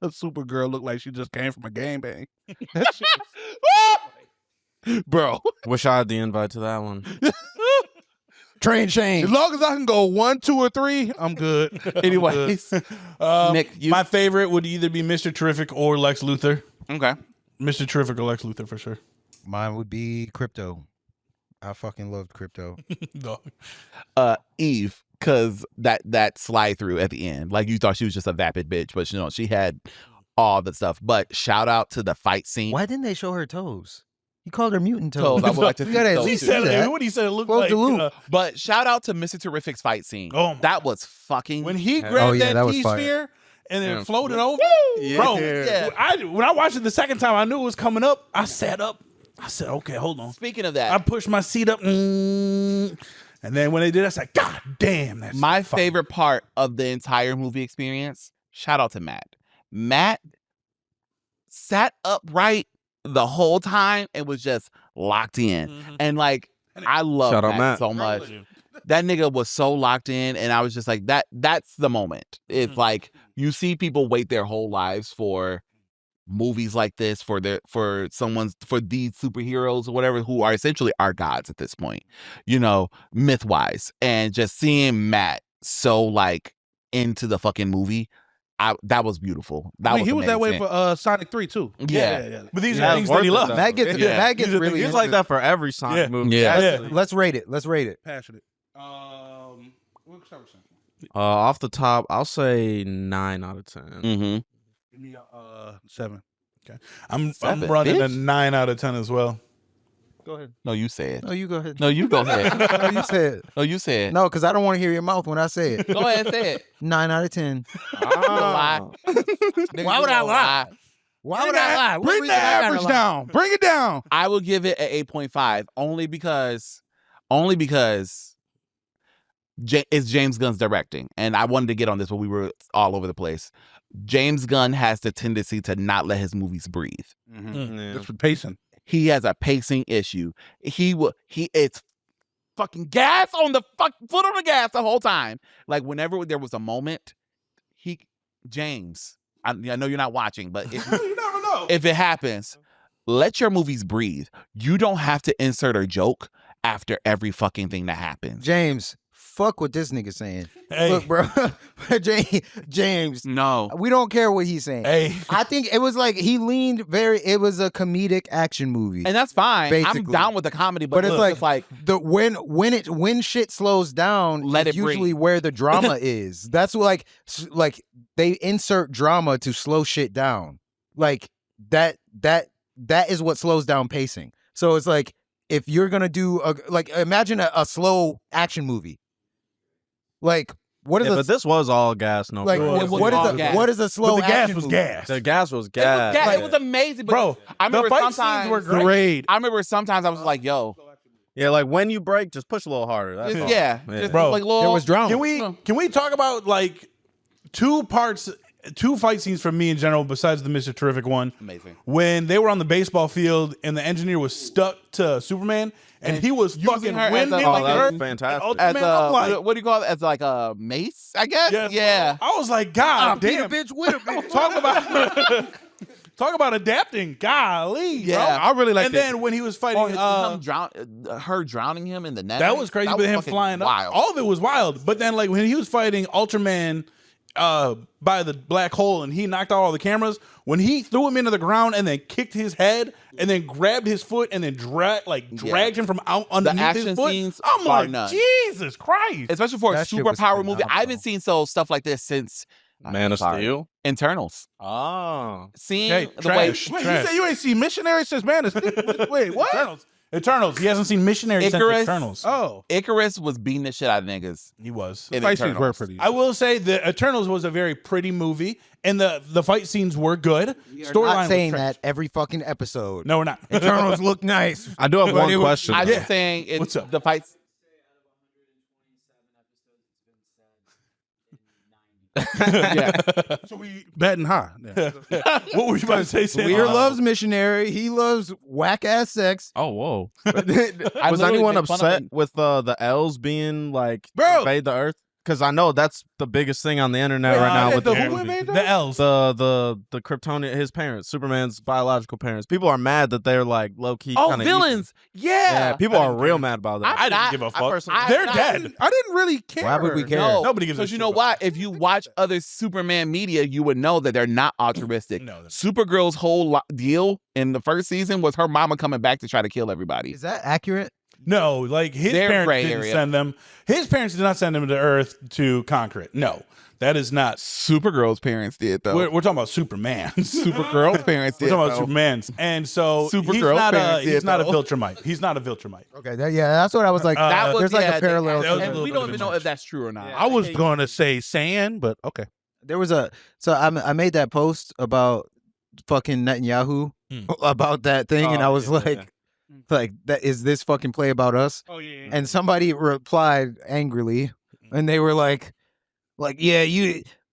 Supergirl looked like she just came from a gangbang. That shit- Bro, Wish I had the invite to that one. Train change. as long as I can go 1, 2, or 3, I'm good. Anyways. Nick, you. My favorite would either be Mr. Terrific or Lex Luthor. Okay. Mr. Terrific or Lex Luthor for sure. Mine would be Crypto. I fucking loved Crypto. Dog. Eve, because that slide through at the end. Like you thought she was just a vapid bitch, but you know, she had all the stuff. But shout out to the fight scene. Why didn't they show her toes? He called her mutant toes. Toes. I would like to You gotta at see those He least too. said see that. what he said it looked Close like. the loop. But shout out to Mr. Terrific's fight scene. Oh my that was fucking. when he Oh, grabbed yeah, that was fire. T-sphere and then Yeah. floated over, Yeah. bro. Yeah. When I watched it the second time, I knew it was coming up. I sat up. I said, "Okay, hold on." Speaking of I that, pushed my seat up, and then when they did, I said, "God damn, that's my fire." favorite part of the entire movie experience. Shout out to Matt. Matt sat upright the whole time and was just locked in. Mhm. And like, I love Shout out Matt Matt. so much. That nigga was so locked in, and I was just like, that's the moment. It's Mhm. like you see people wait their whole lives for movies like this, for these superheroes or whatever, who are essentially our gods at this point, myth wise, and just seeing Matt so like into the fucking movie, that was beautiful. He was that way amazing. for Sonic 3 too. Yeah. But these Yeah, are things worth that he it, loves. though. Matt gets really It's like into- that for every Sonic movie. Yeah. actually. Let's rate it. Let's rate it. Passionate. We'll start with something. Off the top, I'll say 9 out of 10. Mm-hmm. Give me 7. I'm Seven, running a bitch. 9 out of 10 as well. Go ahead. No, you say it. No, you go ahead. No, you go ahead. No, you say it. No, you say it. No, because I don't want to hear your mouth when I say it. Go ahead and say it. 9 out of 10. lie. Nigga, Why would you I gonna lie? Why would I lie? What Bring the reason I gotta average lie? down. Bring it down. I will give it an 8.5 only because it's James Gunn's directing. And I wanted to get on this, but we were all over the place. James Gunn has the tendency to not let his movies breathe. Yeah. Just for pacing. He has a pacing issue. It's fucking gas on the foot on the gas the whole time. Like whenever there was a moment, James, I know you're not watching, but You never know. if it happens, let your movies breathe. You don't have to insert a joke after every fucking thing that happens. James, fuck what this nigga saying. Hey. Look, bro. James, No. we don't care what he's saying. Hey. I think it was like he leaned it was a comedic action movie. And that's fine. Basically. I'm down with the comedy, But it's look, like when shit slows down, Let is it breathe. usually where the drama is. That's like they insert drama to slow shit down. Like that is what slows down pacing. So it's like if you're gonna do imagine a slow action movie. Like what is Yeah, but this was all gas, no like bro. it was what is all a gas. what is a slow But the gas action was movie? gas. The gas was gas. It was amazing, but Bro, I remember the fight sometimes scenes were great. Great. I remember sometimes I was like, "Yo, Yeah, like when you break, just push a little harder. That's all. yeah, just Bro, like little." There was drama. Can we talk about like two fight scenes from me in general besides the Mr. Terrific one? Amazing. When they were on the baseball field and the engineer was stuck to Superman and he was fucking her as windmilling a- Oh, that her. was fantastic. And As Ultraman, I'm like, what do you call it? As like a mace, I guess. yes, Yeah. I was like, God Beat a damn. bitch with a bitch. Talk about adapting. Golly. Yeah. I really like And that. then when he was fighting, Her drowning him in the net. that was crazy. But him fucking flying wild. up, all of it was wild. But then, like when he was fighting Ultraman by the black hole, and he knocked out all the cameras. When he threw him into the ground and then kicked his head, and then grabbed his foot and then dragged him from out underneath action his foot. scenes, I'm bar like, none. Jesus Christ! Especially for a That shit was superpower movie. I phenomenal. haven't seen stuff like this since Man of sorry, Steel. Internals. Oh. Seeing Hey, the trash. way Wait, you say you ain't seen Missionary since Man of Steel? Wait, what? Eternals. He hasn't seen Missionary since Icarus. Eternals. Oh, Icarus was beating the shit out of niggas. He was. in fight scenes Eternals. were pretty. I will say the Eternals was a very pretty movie, and the fight scenes were good. Not Storyline saying was trash. that every fucking episode. No, we're not. Eternals look nice. I do have But one it was- question. I'm though. just saying it's What's up? the fights. Yeah. So we betting high. Yeah. What were you about to say, Sam? Weir loves missionary. He loves whack ass sex. Oh, whoa. I Was literally anyone made fun of upset it. with the L's being like Bro. invade the Earth? Because I know that's the biggest thing on the internet Wait, right now yeah, with the the who movie. invade The L's. the Kryptonian, his parents, Superman's biological parents. People are mad that they're like low key. Oh, villains! Yeah, Yeah. people I are didn't real care. mad about that. I didn't not- give a I fuck. personally- They're I- dead. I didn't really care. Why would we care? No, Nobody gives a because you shit know about why? If you watch other Superman media, you would know that they're not altruistic. No, they're- Supergirl's whole deal in the first season was her mama coming back to try to kill everybody. Is that accurate? No, like his They're parents gray didn't area. send them. His parents did not send him to Earth to conquer it. No, that is not. Supergirl's parents did though. We're talking about Superman. Supergirl's parents We're did. talking about though. Superman's, and so he's Supergirl's not a parents he's did, not a though. Viltrumite. He's not a Viltrumite. Okay, that's what I was like. That was there's like yeah, a parallel. that was to a and that. little we bit don't of even a know much. if that's true or not. Yeah. I was going to say sand, but okay. There was I made that post about fucking Netanyahu about that thing, and I was like, that is this fucking play about us? Oh yeah. And somebody replied angrily, and they were like, yeah,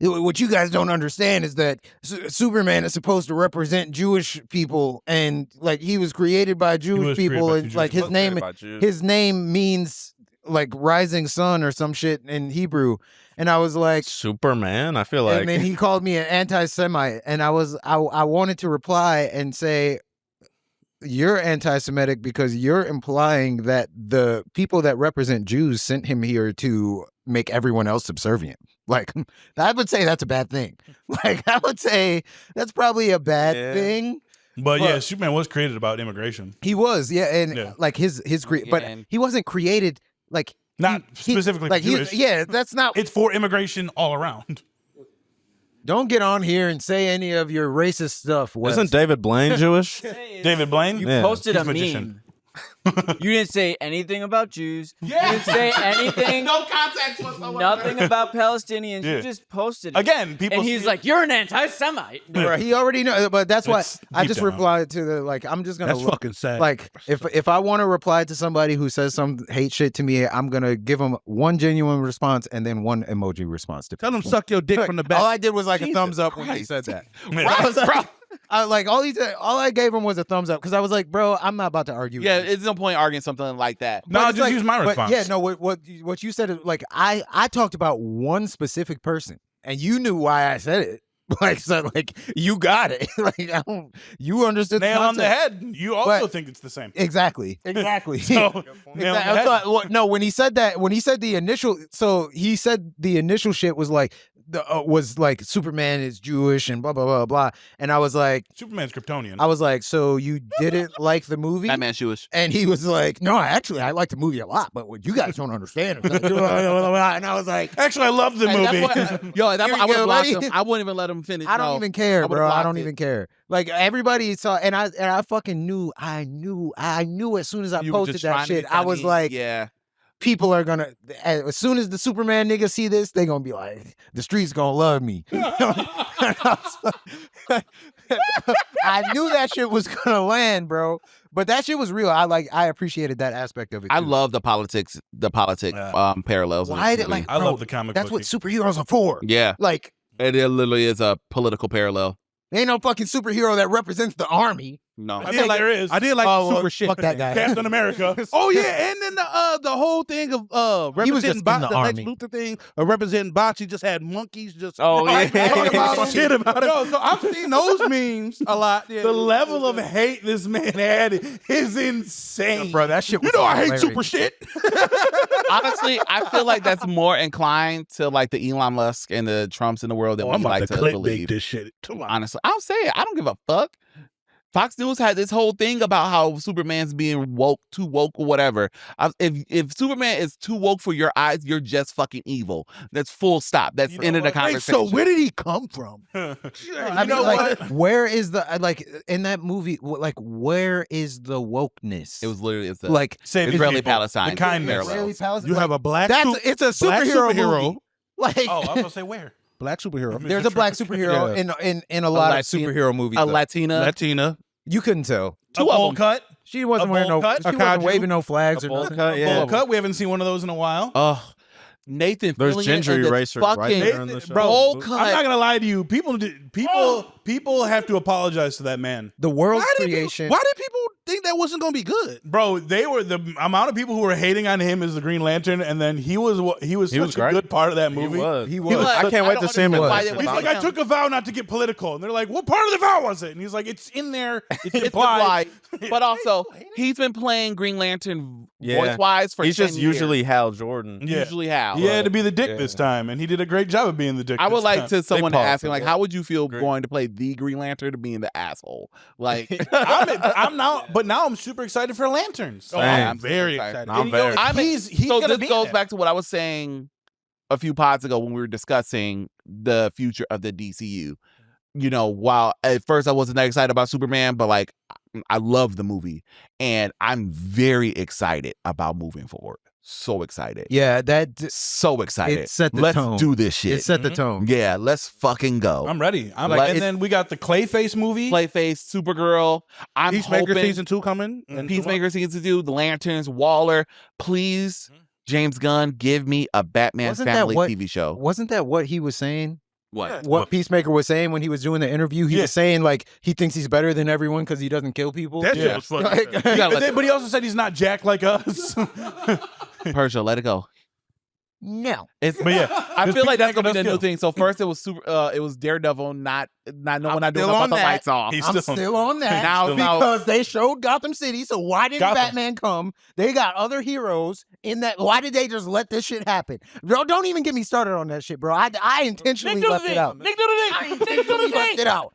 what you guys don't understand is that Superman is supposed to represent Jewish people, and like he was created by Jewish was created people, by and Jewish like his name means like rising sun or some shit in Hebrew, and I was like, Superman. I feel like. and then he called me an anti-Semite, and I wanted to reply and say, you're anti-Semitic because you're implying that the people that represent Jews sent him here to make everyone else subservient. Like, I would say that's a bad thing. Like, I would say that's probably a bad thing. But yeah, Superman was created about immigration. He was, and like his but he wasn't created like Not specifically like Jewish. that's not. It's for immigration all around. Don't get on here and say any of your racist stuff. Wes. Isn't David Blaine Jewish? David Blaine? You Yeah. posted He's a magician. meme. You didn't say anything about Jews. You didn't say anything. No context whatsoever. Nothing about Palestinians. Yeah. You just posted it. Again, people. And he's like, "You're an anti-Semite." Bro, he already knows, but that's why It's I deep just down. replied to the like. I'm just gonna That's fucking sad. like if I want to reply to somebody who says some hate shit to me, I'm gonna give them one genuine response and then one emoji response to. Tell them suck your dick from the back. All I did was like a Jesus thumbs up when he Christ. said that. Yeah. I was like, all I gave him was a thumbs up because I was like, bro, I'm not about to argue. Yeah, with you. it's no point arguing something like that. No, But it's just like- use my but response. yeah, no, what you said is like I talked about one specific person, and you knew why I said it. Like so, like you got it. Like you understood Nail the on the concept. head. You also But- think it's the same. Exactly. So, Exactly. nail on the I head. thought, no, when he said that, when he said the initial, so he said the initial shit was like, Superman is Jewish and blah blah blah blah, and I was like, Superman's Kryptonian. so you didn't like the movie? Batman's Jewish. And he was like, no, actually, I like the movie a lot, but what you guys don't understand. Is and I was like, Actually, I love the Hey, movie. that's what- yo, that, Here I you would go, have blocked buddy. him. I wouldn't even let him finish. I don't No. even care, I would've bro. I blocked don't it. even care. Like everybody saw, and I fucking knew. I knew as soon as I You were posted just that trying to be shit, I was funny. like, yeah. people are gonna, as soon as the Superman niggas see this, they gonna be like, the streets gonna love me. I knew that shit was gonna land, bro. But that shit was real. I appreciated that aspect of it. I too. love the politics Yeah. parallels. in Why this did movie. like I bro, love the comic that's book. what superheroes are for. Yeah, Like, it literally is a political parallel. ain't no fucking superhero that represents the army. No. I feel like there is. I did like Oh, well, super shit. fuck that guy. Captain America. Oh yeah, and then the whole thing of He was representing just in the the Lex army. Luthor thing of representing Botch. He just had monkeys just Oh, yeah. talking about him. Shit about it. Yo, so I've seen those memes a lot. Yeah. The level of hate this man had is insane. Bro, that shit was you know I hate hilarious. super shit. Honestly, I feel like that's more inclined to like the Elon Musk and the Trumps in the world than Oh, we I'm about like to to clickbait believe. this shit. Come on. Honestly, I'll say it. I don't give a fuck. Fox News had this whole thing about how Superman's being woke, too woke or whatever. If Superman is too woke for your eyes, you're just fucking evil. That's full stop. That's You know end of the what? Wait, conversation. so where did he come from? I You mean, know like, what? where is the like in that movie? Like, where is the wokeness? It was literally it's a like Saving Israeli people. Palestine The kindness. parallel. Israeli Palestine. You have a black It's a black superhero superhero. movie. Like, Oh, I was gonna say where? black superhero. there's a black superhero in a lot of Latina- superhero movies. A though. Latina. Latina. You couldn't tell. A bowl them. cut. She wasn't A wearing no. bowl cut? She A wasn't kaiju? waving no flags A or bowl nothing. cut, yeah. Bowl cut. We haven't seen one of those in a while. Nathan There's Fillion ginger and this eraser right fucking there in the show. bowl I'm cut. not gonna lie to you. People have to apologize to that man, The world's Why did creation. people think that wasn't going to be good? bro. They were the amount of people who were hating on him as the Green Lantern, and then he was such a great. good part of that movie. He was. He was. I can't wait to see him in understand why this. they He's would like, hate I him. took a vow not to get political, and they're like, what part of the vow was it? And he's like, it's in there. It's It's implied. implied. But also, he's been playing Green Lantern Yeah. voice-wise for He's 10 just years. usually Hal Jordan. Yeah. Usually how. He had to be the dick Yeah. this time, and he did a great job of being the dick. I would this like time. to someone to paused ask him, it, like, yeah. how would you feel Great. going to play the Green Lantern to being the asshole? Like, I'm now, but now I'm super excited for Lanterns. Oh, Same. I'm very excited. I'm very. He's so gonna this be goes there. back to what I was saying a few pods ago when we were discussing the future of the DCU. You know, while at first I wasn't that excited about Superman, but like I love the movie and I'm very excited about moving forward. So excited. Yeah, that So excited. it set the Let's tone. do this shit. It set the tone. Yeah, let's fucking go. I'm ready. I'm Like, and then we got the Clayface movie. Clayface, Supergirl. I'm Peacemaker hoping season 2 coming. in 2 Peacemaker season 2, The Lanterns, Waller. Please, James Gunn, give me a Batman Wasn't that family what- TV show. Wasn't that what he was saying? What? What Peacemaker was saying when he was doing the interview? He Yeah. was saying like he thinks he's better than everyone because he doesn't kill people. That Yeah. shit was fucking. Like- You gotta let But he also said he's not jacked like us. Persia, let it go. No. It's But yeah, I just feel like pick that's gonna be the another new skill. thing. So first it was it was Daredevil, not knowing not doing still about on the that. lights off. He's I'm still- still on that Now- because they showed Gotham City. So why didn't Gotham. Batman come? They got other heroes in that. Why did they just let this shit happen? Bro, don't even get me started on that shit, bro. I intentionally left it out. Nick, do the I thing. intentionally left it out.